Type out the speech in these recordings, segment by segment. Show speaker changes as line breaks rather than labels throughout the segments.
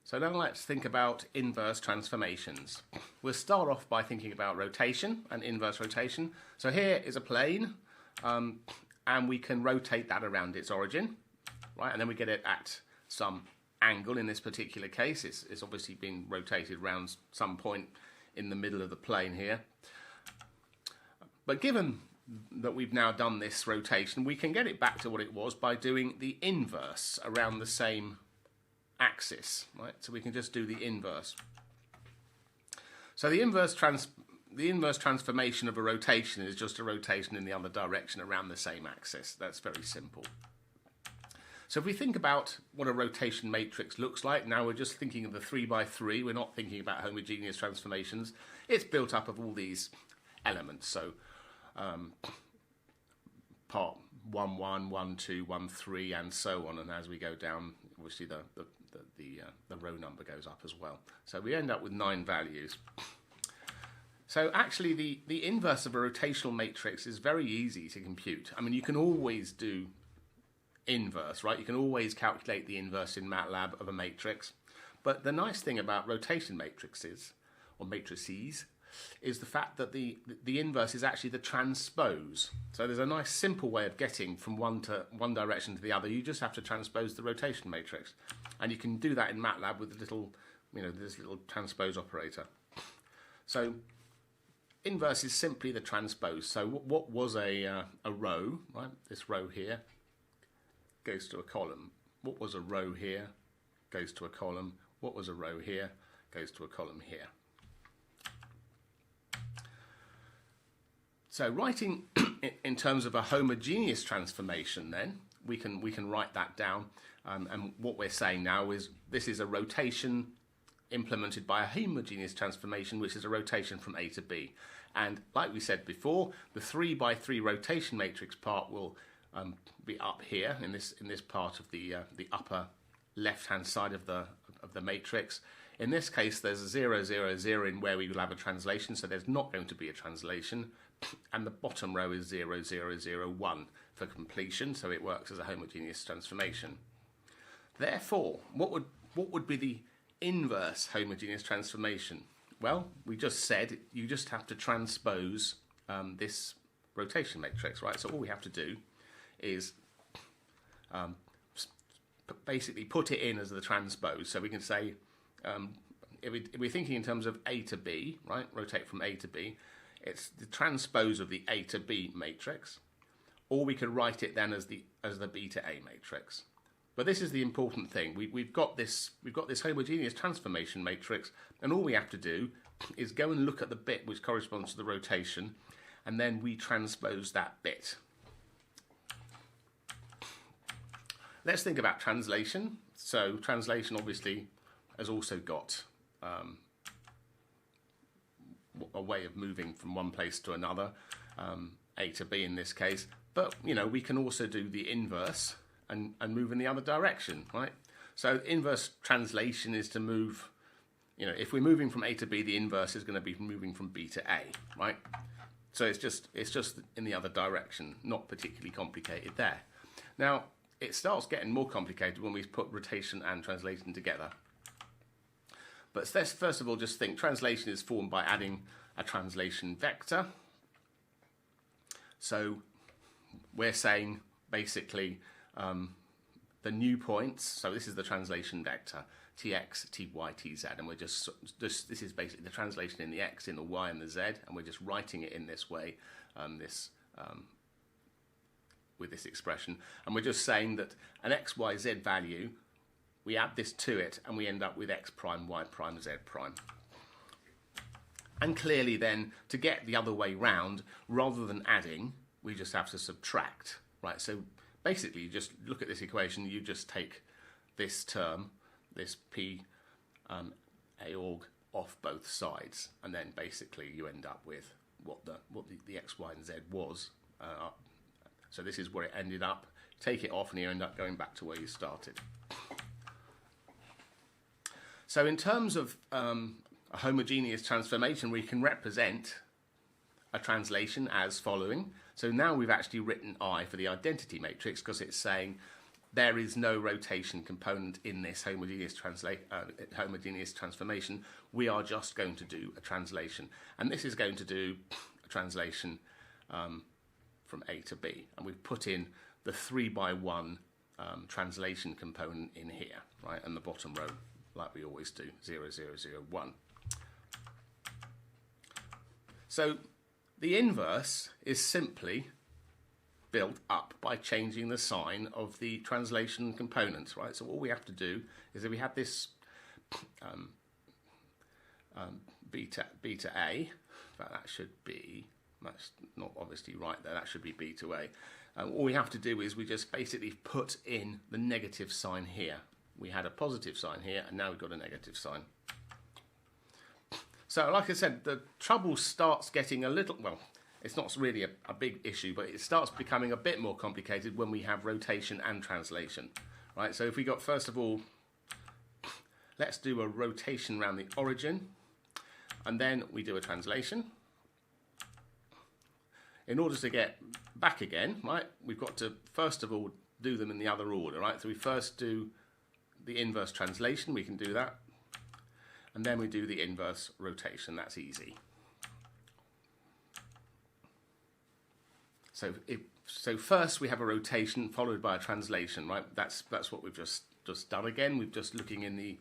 So now let's think about inverse transformations. We'll start off by thinking about rotation and inverse rotation. So here is a plane, and we can rotate that around its origin, right? And then we get it at some angle. In this particular case, it's obviously being rotated around some point in the middle of the plane here. But given that we've now done this rotation, we can get it back to what it was by doing the inverse around the same axis, right? So we can just do the inverse. So the inverse transformation of a rotation is just a rotation in the other direction around the same axis. That's very simple. So if we think about what a rotation matrix looks like, now we're just thinking of the 3x3, we're not thinking about homogeneous transformations. It's built up of all these elements, so part 1, 1, 1, 2, 1, 3, and so on, and as we go down, obviously the row number goes up as well. So we end up with 9 values. So actually the inverse of a rotational matrix is very easy to compute. I mean, you can always do inverse, right? You can always calculate the inverse in MATLAB of a matrix. But the nice thing about rotation matrices, or matrices, is the fact that the inverse is actually the transpose. So there's a nice simple way of getting from one direction to the other. You just have to transpose the rotation matrix. And you can do that in MATLAB with this little transpose operator. So inverse is simply the transpose. So what was a row, right? This row here goes to a column. What was a row here goes to a column. What was a row here goes to a column here. So writing in terms of a homogeneous transformation, then we can write that down. And what we're saying now is this is a rotation implemented by a homogeneous transformation, which is a rotation from A to B. And like we said before, the 3x3 rotation matrix part will be up here in this part of the upper left-hand side of the matrix. In this case, there's a 0, 0, 0 in where we will have a translation, so there's not going to be a translation. And the bottom row is 0, 0, 0, 1 for completion, so it works as a homogeneous transformation. Therefore, what would be the inverse homogeneous transformation? Well, we just said you just have to transpose this rotation matrix, right? So all we have to do is basically put it in as the transpose. So we can say, if we're thinking in terms of A to B, right? Rotate from A to B. It's the transpose of the A to B matrix, or we could write it then as the B to A matrix. But this is the important thing. We've got this homogeneous transformation matrix, and all we have to do is go and look at the bit which corresponds to the rotation, and then we transpose that bit. Let's think about translation. So translation obviously has also got a way of moving from one place to another, A to B in this case. But we can also do the inverse and move in the other direction, right? So inverse translation is to move, if we're moving from A to B, the inverse is going to be moving from B to A, right? So it's just in the other direction, not particularly complicated there. Now, it starts getting more complicated when we put rotation and translation together. But let's first of all just think translation is formed by adding a translation vector. So we're saying basically the new points, so this is the translation vector, tx, ty, tz, and we're just this is basically the translation in the x, in the y, and the z, and we're just writing it in this way, with this expression, and we're just saying that an x, y, z value, we add this to it, and we end up with x prime, y prime, z prime. And clearly then, to get the other way round, rather than adding, we just have to subtract, right? So basically, you just look at this equation, you just take this term, this p aorg off both sides, and then basically you end up with what the x, y, and z was. So this is where it ended up. Take it off, and you end up going back to where you started. So in terms of a homogeneous transformation, we can represent a translation as following. So now we've actually written I for the identity matrix because it's saying there is no rotation component in this homogeneous transformation. We are just going to do a translation. And this is going to do a translation from A to B. And we've put in the 3x1 translation component in here, right? And the bottom row, like we always do, 0, 0, 0, 1. So the inverse is simply built up by changing the sign of the translation components, right? So all we have to do is, if we have this beta A, that should be, that's not obviously right there, that should be B to A. All we have to do is we just basically put in the negative sign here. We had a positive sign here, and now we've got a negative sign. So like I said, the trouble starts getting a little, well, it's not really a big issue, but it starts becoming a bit more complicated when we have rotation and translation, right? So if we got, first of all, let's do a rotation around the origin, and then we do a translation. In order to get back again, right, we've got to, first of all, do them in the other order, right? So we first do the inverse translation, we can do that, and then we do the inverse rotation. That's easy. So first we have a rotation followed by a translation, right? That's what we've just done again. We're just looking in the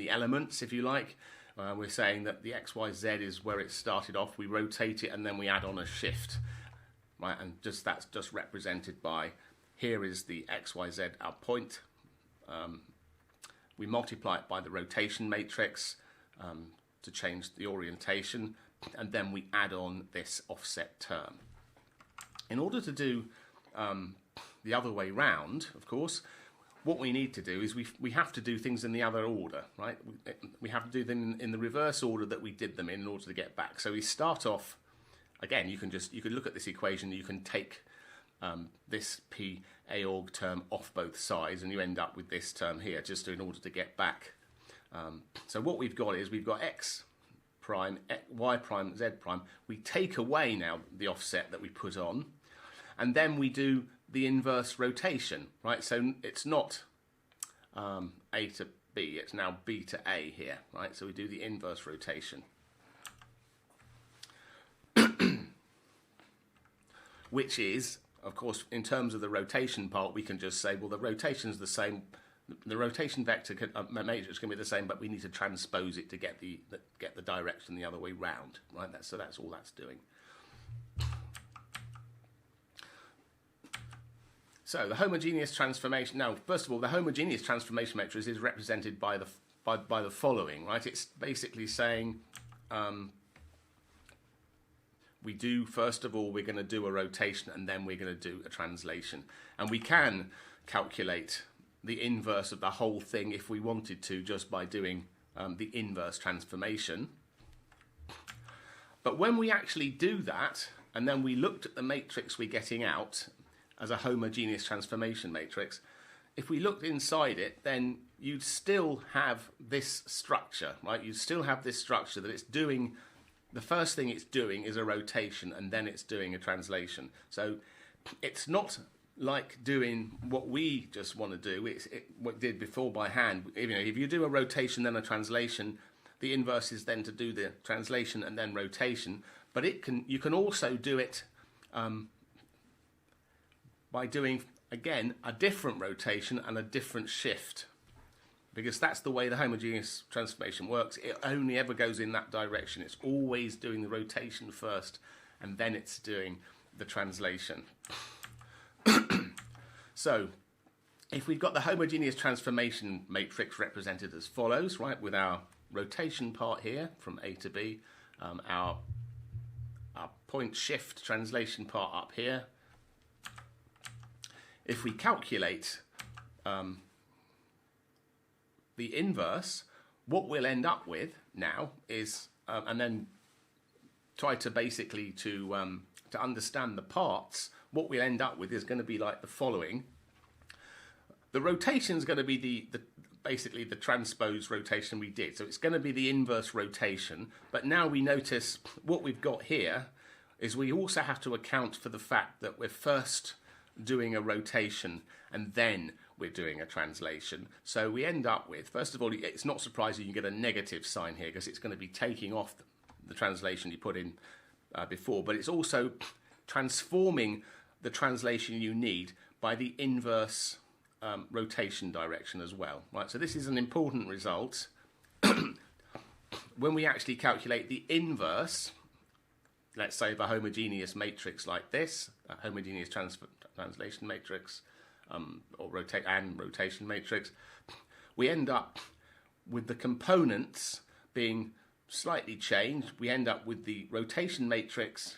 elements, if you like. We're saying that the X, Y, Z is where it started off. We rotate it and then we add on a shift, right? And that's just represented by, here is the X, Y, Z, our point. We multiply it by the rotation matrix to change the orientation, and then we add on this offset term. In order to do the other way round, of course, what we need to do is we have to do things in the other order, right? We have to do them in the reverse order that we did them in order to get back. So we start off, again, you can look at this equation, you can take this P aorg term off both sides, and you end up with this term here, just in order to get back. So what we've got is, we've got X prime, Y prime, Z prime. We take away now the offset that we put on, and then we do the inverse rotation, right? So it's not A to B, it's now B to A here, right? So we do the inverse rotation. Which is, of course, in terms of the rotation part, we can just say, well, the rotation's the same. The rotation vector matrix can be the same, but we need to transpose it to get the direction the other way round, right? So that's all that's doing. So the homogeneous transformation. Now, first of all, the homogeneous transformation matrix is represented by the following, right? It's basically saying we do, first of all, we're going to do a rotation, and then we're going to do a translation, and we can calculate the inverse of the whole thing if we wanted to, just by doing the inverse transformation. But when we actually do that, and then we looked at the matrix we're getting out as a homogeneous transformation matrix, if we looked inside it, then you'd still have this structure, right? You'd still have this structure that it's doing, the first thing it's doing is a rotation, and then it's doing a translation. So it's not like doing what we just want to do. What it did before by hand. If you do a rotation then a translation, the inverse is then to do the translation and then rotation. But you can also do it by doing, again, a different rotation and a different shift, because that's the way the homogeneous transformation works. It only ever goes in that direction. It's always doing the rotation first, and then it's doing the translation. So if we've got the homogeneous transformation matrix represented as follows, right, with our rotation part here from A to B, our point shift translation part up here. If we calculate the inverse, what we'll end up with now is, and then try to basically to understand the parts, what we'll end up with is going to be like the following. The rotation is going to be basically the transpose rotation we did. So it's going to be the inverse rotation. But now we notice what we've got here is we also have to account for the fact that we're first doing a rotation, and then we're doing a translation. So we end up with, first of all, it's not surprising you get a negative sign here because it's going to be taking off the translation you put in before, but it's also transforming the translation you need by the inverse rotation direction as well. Right, so this is an important result. When we actually calculate the inverse, let's say of a homogeneous matrix like this, a homogeneous translation matrix, or rotation matrix, we end up with the components being slightly changed. We end up with the rotation matrix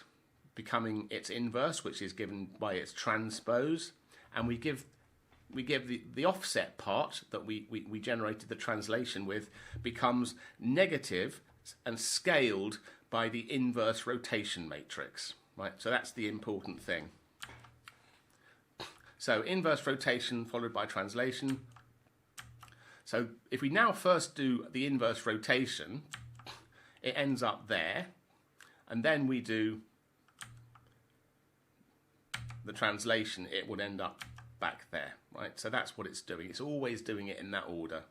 becoming its inverse, which is given by its transpose, and we give the offset part that we generated the translation with becomes negative and scaled by the inverse rotation matrix. Right, so that's the important thing. So inverse rotation followed by translation. So if we now first do the inverse rotation, it ends up there, and then we do the translation, it would end up back there, right? So that's what it's doing. It's always doing it in that order.